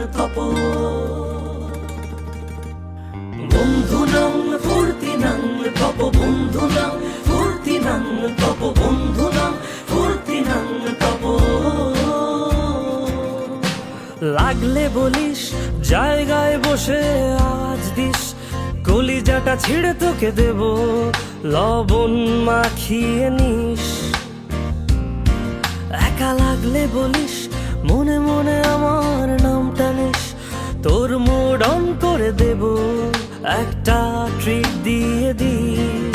তপ বন্ধুনাং ফুর্তিনাং তপ বন্ধুনাং ফুর্তিনাং তপ বন্ধুনাং ফুর্তিনাং তপ লাগলে বলিস জায়গায় বসে আজ দিস কলিজাটা ছিঁড়ে তোকে দেব লবণ মাখিয়ে নিস একা লাগলে বলিস মনে মনে আমার নামটা নিস তোর মুড অন করে দেব একটা ট্রিট দিয়ে দিস